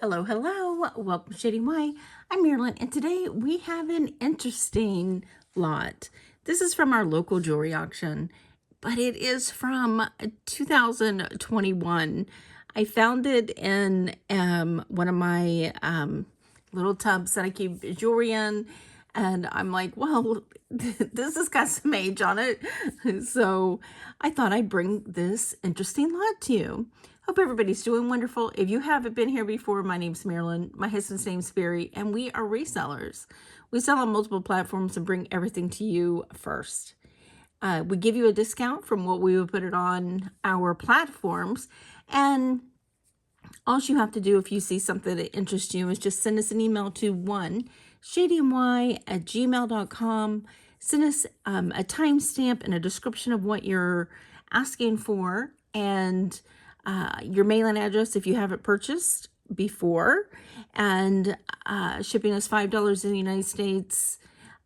Hello, hello. Welcome to Shading Why. I'm Marilyn, and today we have an interesting lot. This is from our local jewelry auction, but it is from 2021. I found it in one of my little tubs that I keep jewelry in, and I'm like, well, this has got some age on it. So I thought I'd bring this interesting lot to you. Hope everybody's doing wonderful. If you haven't been here before, my name's Marilyn. My husband's name's Barry, and we are resellers. We sell on multiple platforms and bring everything to you first. We give you a discount from what we would put it on our platforms, and all you have to do if you see something that interests you is just send us an email to shadymY@gmail.com. Send us a timestamp and a description of what you're asking for, and your mailing address if you haven't purchased before, and shipping is $5 in the United States.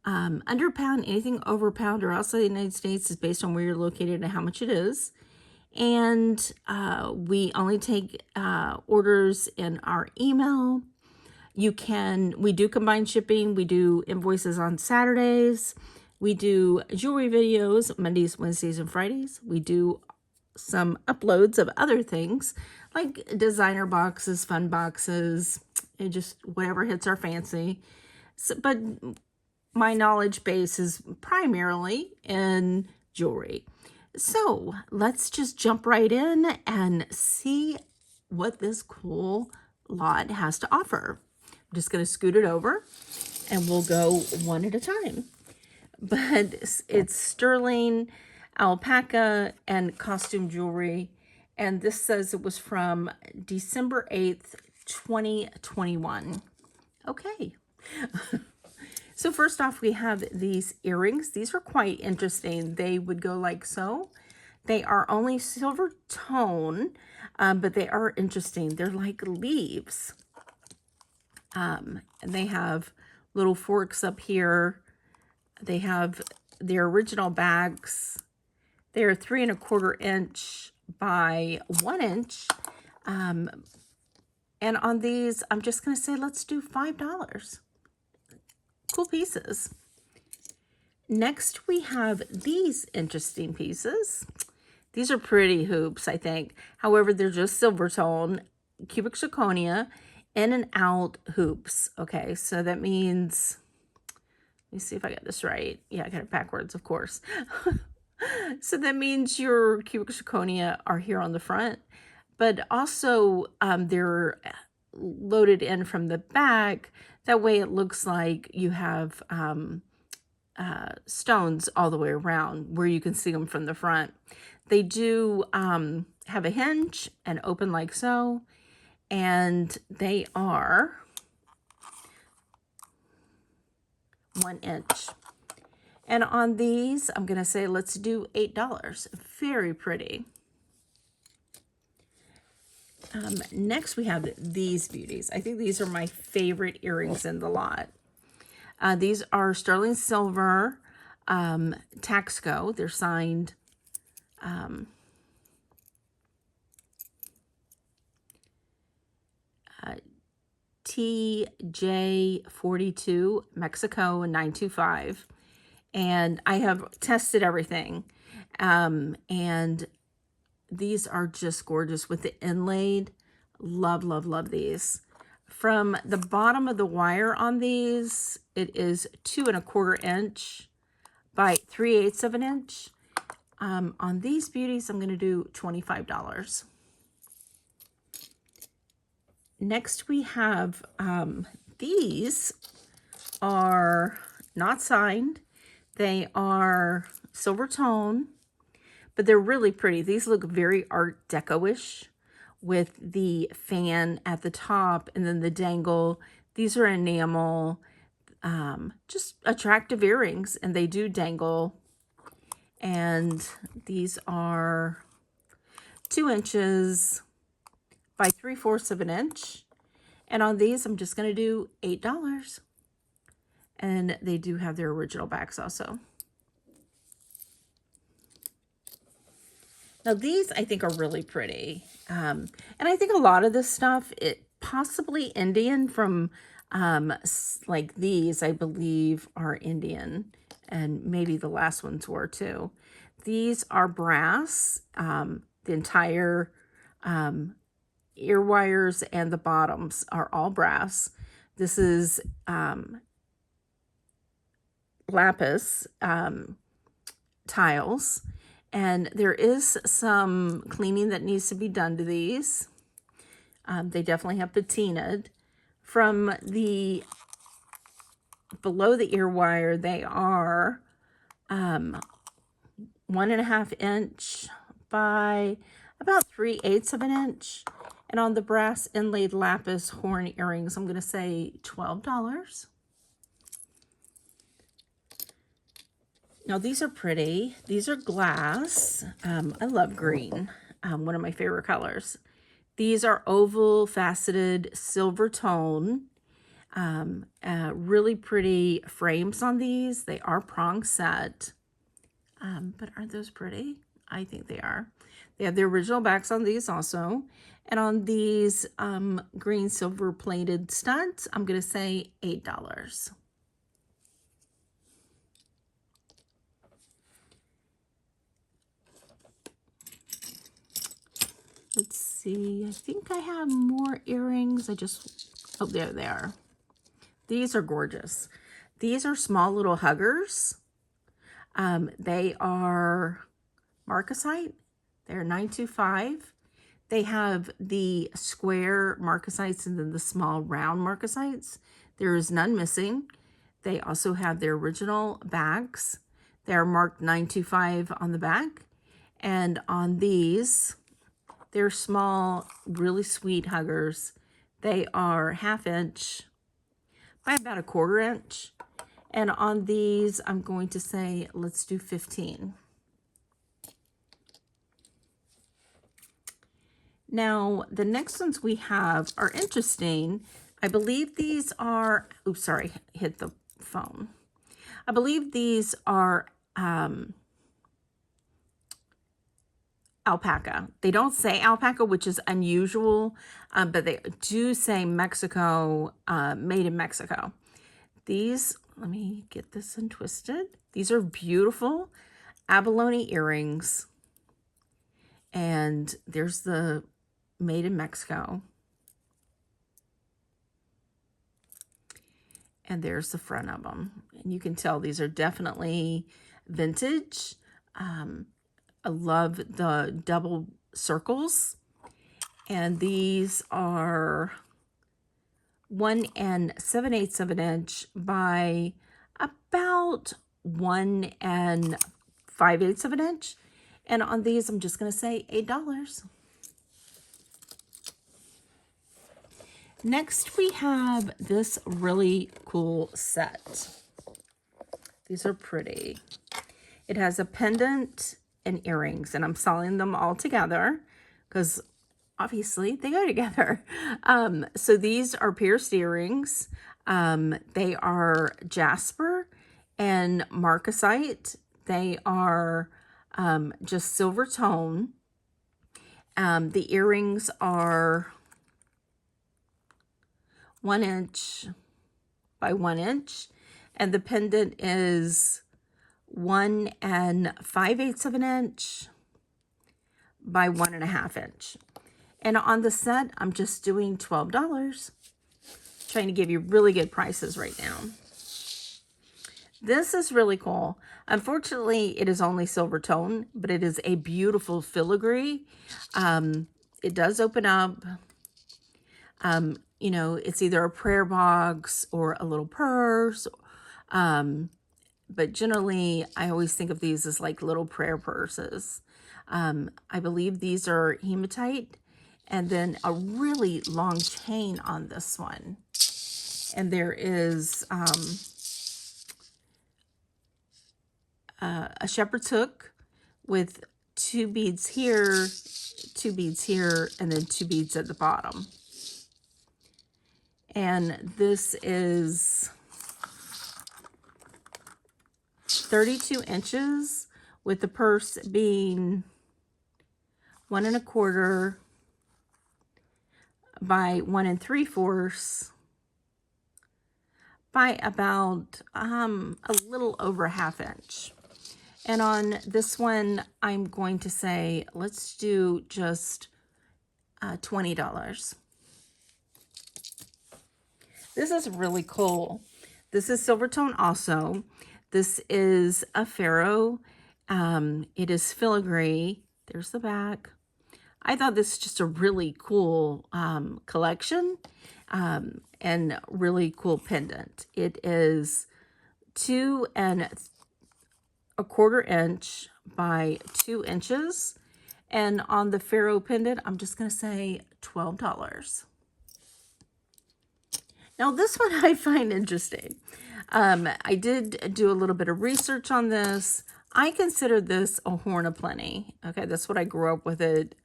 Under a pound, anything over a pound or outside the United States is based on where you're located and how much it is. And we only take orders in our email. We do combine shipping. We do invoices on Saturdays. We do jewelry videos Mondays, Wednesdays, and Fridays. We do some uploads of other things like designer boxes, fun boxes, and just whatever hits our fancy. But my knowledge base is primarily in jewelry. So let's just jump right in and see what this cool lot has to offer. I'm just going to scoot it over and we'll go one at a time. But it's sterling, alpaca, and costume jewelry. And this says it was from December 8th, 2021. Okay. So first off, we have these earrings. These are quite interesting. They would go like so. They are only silver tone, but they are interesting. They're like leaves. And they have little forks up here. They have their original bags. They're 3 1/4 inch by 1 inch. And on these, I'm just going to say, let's do $5. Cool pieces. Next, we have these interesting pieces. These are pretty hoops, I think. However, they're just silver tone, cubic zirconia, in and out hoops. Okay, so that means, let me see if I got this right. Yeah, I got it backwards, of course. So that means your cubic zirconia are here on the front, but also they're loaded in from the back. That way it looks like you have stones all the way around where you can see them from the front. They do have a hinge and open like so, and they are 1 inch. And on these, I'm going to say, let's do $8. Very pretty. Next, we have these beauties. I think these are my favorite earrings in the lot. These are sterling silver Taxco. They're signed TJ42 Mexico 925. And I have tested everything. And these are just gorgeous with the inlaid. Love, love, love these. From the bottom of the wire on these, it is 2 1/4 inch by 3/8 of an inch. On these beauties, I'm going to do $25. Next, we have these are not signed. They are silver tone, but they're really pretty. These look very Art Deco-ish with the fan at the top and then the dangle. These are enamel, just attractive earrings, and they do dangle. And these are 2 inches by 3/4 of an inch. And on these, I'm just going to do $8. And they do have their original backs also. Now these I think are really pretty. And I think a lot of this stuff, possibly Indian from like these, I believe, are Indian, and maybe the last ones were too. These are brass. The entire ear wires and the bottoms are all brass. This is lapis tiles, and there is some cleaning that needs to be done to these. They definitely have patinaed. From the below the ear wire, they are 1.5 inch by about 3/8 of an inch. And on the brass inlaid lapis horn earrings, I'm going to say $12. Now these are pretty. These are glass. I love green, one of my favorite colors. These are oval faceted silver tone. Really pretty frames on these. They are prong set. But aren't those pretty? I think they are. They have the original backs on these also. And on these green silver plated studs, I'm going to say $8. Let's see. I think I have more earrings. Oh, there they are. These are gorgeous. These are small little huggers. They are marcasite. They're 925. They have the square marcasites and then the small round marcasites. There is none missing. They also have their original backs. They are marked 925 on the back. And on these, they're small, really sweet huggers. They are 1/2 inch by about 1/4 inch. And on these, I'm going to say, let's do 15. Now, the next ones we have are interesting. I believe these are, oops, sorry, hit the phone. I believe these are alpaca. They don't say alpaca, which is unusual, but they do say Mexico, made in Mexico. These, let me get this untwisted. These are beautiful abalone earrings. And there's the made in Mexico. And there's the front of them. And you can tell these are definitely vintage. I love the double circles. And these are 1 7/8 of an inch by about 1 5/8 of an inch. And on these, I'm just going to say $8. Next, we have this really cool set. These are pretty. It has a pendant and earrings, and I'm selling them all together because obviously they go together. So these are pierced earrings. They are jasper and marcasite. They are just silver tone. The earrings are 1 inch by 1 inch, and the pendant is 1 5/8 of an inch by 1.5 inch. And on the set, I'm just doing $12. Trying to give you really good prices right now. This is really cool. Unfortunately, it is only silver tone, but it is a beautiful filigree. It does open up. You know, it's either a prayer box or a little purse. But generally, I always think of these as like little prayer purses. I believe these are hematite. And then a really long chain on this one. And there is a shepherd's hook with 2 beads here, 2 beads here, and then 2 beads at the bottom. And this is 32 inches with the purse being 1 1/4 by 1 3/4 by about a little over 1/2 inch. And on this one, I'm going to say, let's do just $20. This is really cool. This is silver tone also. This is a pharaoh. It is filigree. There's the back. I thought this is just a really cool collection and really cool pendant. It is 2 1/4 inch by 2 inches. And on the pharaoh pendant, I'm just going to say $12. Now this one I find interesting. I did do a little bit of research on this. I consider this a horn of plenty. Okay, that's what I grew up with it.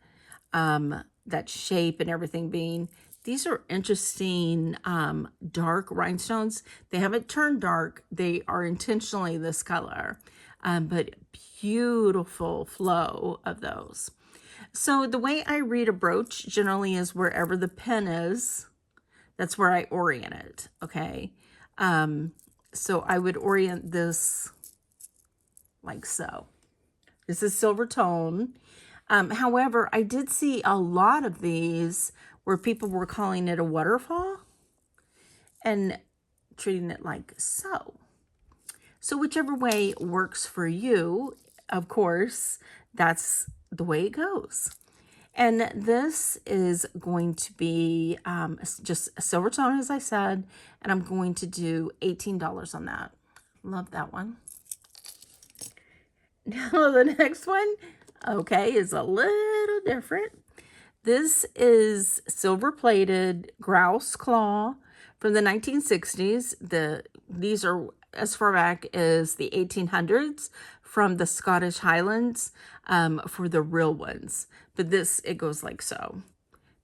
That shape and everything being. These are interesting dark rhinestones. They haven't turned dark. They are intentionally this color. But beautiful flow of those. So the way I read a brooch generally is wherever the pen is, that's where I orient it, okay? So I would orient this like so. This is silver tone. However, I did see a lot of these where people were calling it a waterfall and treating it like so. So whichever way works for you, of course, that's the way it goes. And this is going to be just a silver tone, as I said, and I'm going to do $18 on that. Love that one. Now the next one, okay, is a little different. This is silver-plated grouse claw from the 1960s. These are as far back as the 1800s from the Scottish Highlands for the real ones. But this, it goes like so,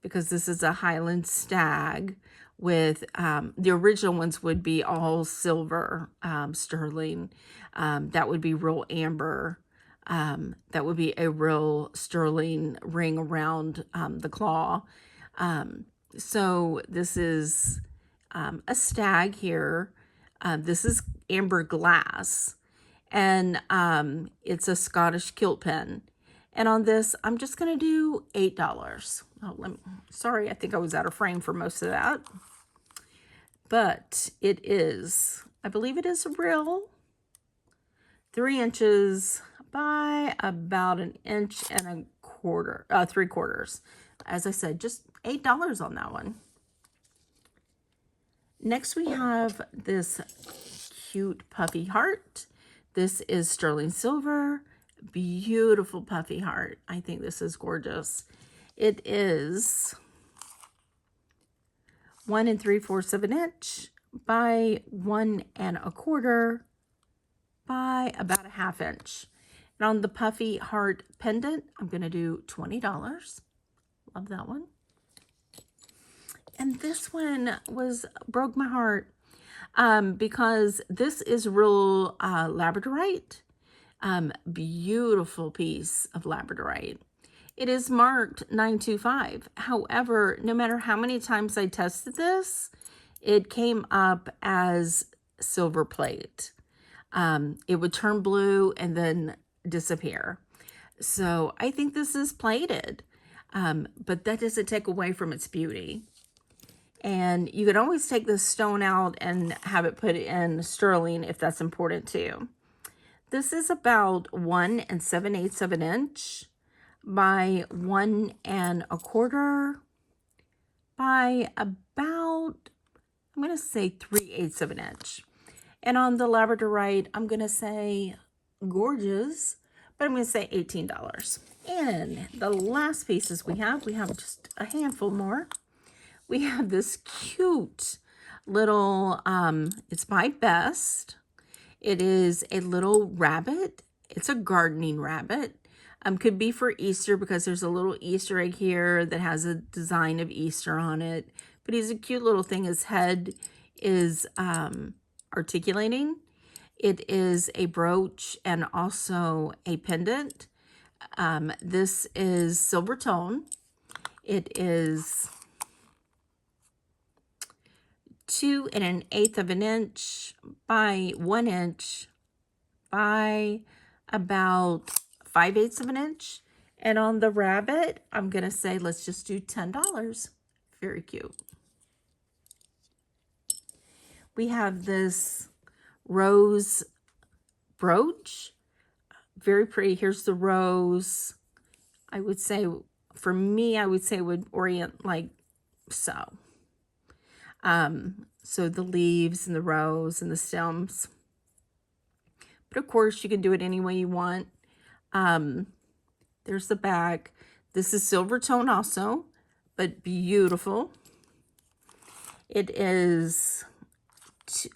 because this is a Highland stag with the original ones would be all silver sterling. That would be real amber. That would be a real sterling ring around the claw. So this is a stag here. This is amber glass, and it's a Scottish kilt pen. And on this, I'm just going to do $8. Oh, sorry, I think I was out of frame for most of that. But it is, I believe it is real, 3 inches by about 1 1.25 inches, 3/4. As I said, just $8 on that one. Next, we have this cute puffy heart. This is sterling silver, beautiful puffy heart. I think this is gorgeous. It is 1 3/4 of an inch by 1 1/4 by about 1/2 inch. And on the puffy heart pendant, I'm going to do $20. Love that one. And this one broke my heart because this is real labradorite. Beautiful piece of labradorite. It is marked 925. However, no matter how many times I tested this, it came up as silver plate. It would turn blue and then disappear. So I think this is plated, but that doesn't take away from its beauty. And you can always take this stone out and have it put in sterling if that's important too. This is about 1 7/8 of an inch by 1 1/4 by about, I'm going to say 3/8 of an inch. And on the labradorite, I'm going to say gorgeous, but I'm going to say $18. And the last pieces we have just a handful more. We have this cute little, it's by Best. It is a little rabbit. It's a gardening rabbit. Could be for Easter because there's a little Easter egg here that has a design of Easter on it. But he's a cute little thing. His head is articulating. It is a brooch and also a pendant. This is silver tone. It is 2 1/8 of an inch by 1 inch by about 5/8 of an inch. And on the rabbit, I'm going to say, let's just do $10. Very cute. We have this rose brooch. Very pretty. Here's the rose. I would say, for me, I would say would orient like so. So the leaves and the rose and the stems. But of course, you can do it any way you want. There's the back. This is silver tone also, but beautiful. It is,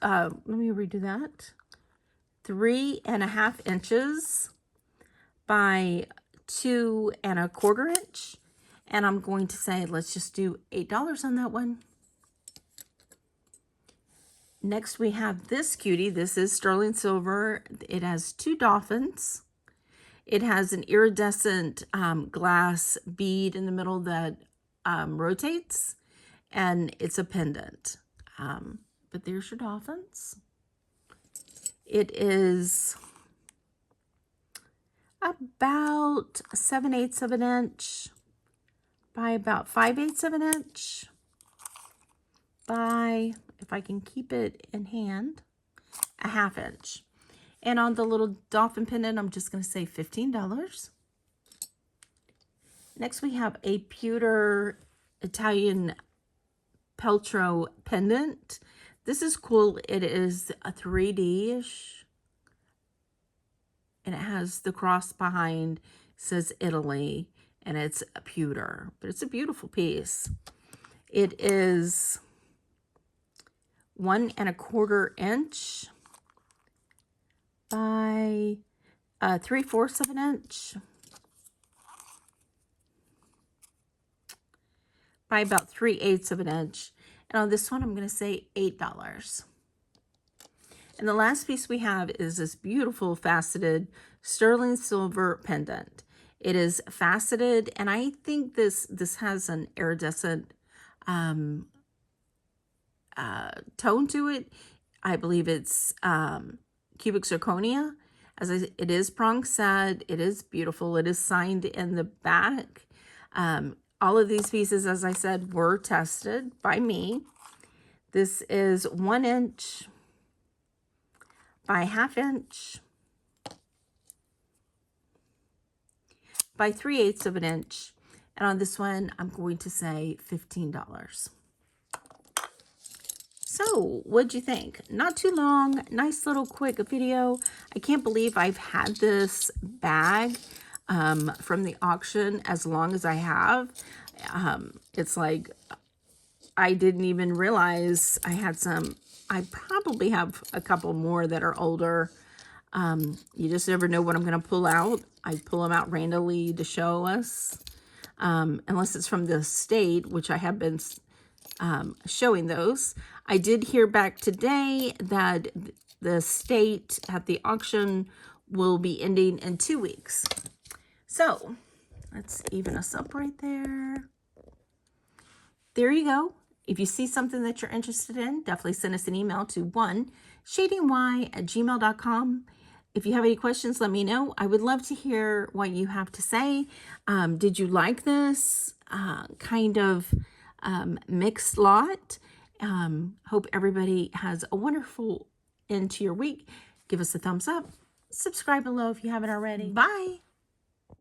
let me redo that. 3.5 inches by 2 1/4 inch. And I'm going to say, let's just do $8 on that one. Next, we have this cutie. This is sterling silver. It has 2 dolphins. It has an iridescent glass bead in the middle that rotates, and it's a pendant. But there's your dolphins. It is about 7/8 of an inch by about 5/8 of an inch by, if I can keep it in hand, a 1/2 inch. And on the little dolphin pendant, I'm just going to say $15. Next, we have a pewter Italian Peltro pendant. This is cool. It is a 3D-ish. And it has the cross behind, says Italy, and it's a pewter. But it's a beautiful piece. It is 1 1/4 inch by 3/4 of an inch by about 3/8 of an inch. And on this one, I'm going to say $8. And the last piece we have is this beautiful faceted sterling silver pendant. It is faceted, and I think this has an iridescent tone to it. I believe it's cubic zirconia. It is prong set. It is beautiful. It is signed in the back. All of these pieces, as I said, were tested by me. This is 1 inch by 1/2 inch by 3/8 of an inch. And on this one, I'm going to say $15. So, what'd you think? Not too long, nice little quick video. I can't believe I've had this bag from the auction as long as I have. It's like, I didn't even realize I had some. I probably have a couple more that are older. You just never know what I'm going to pull out. I pull them out randomly to show us. Unless it's from the state, which I have been showing those. I did hear back today that the state at the auction will be ending in 2 weeks. So let's even us up right there. There you go. If you see something that you're interested in, definitely send us an email to shadingY@gmail.com. If you have any questions, let me know. I would love to hear what you have to say. Did you like this kind of mixed lot? Hope everybody has a wonderful end to your week. Give us a thumbs up. Subscribe below if you haven't already. Bye.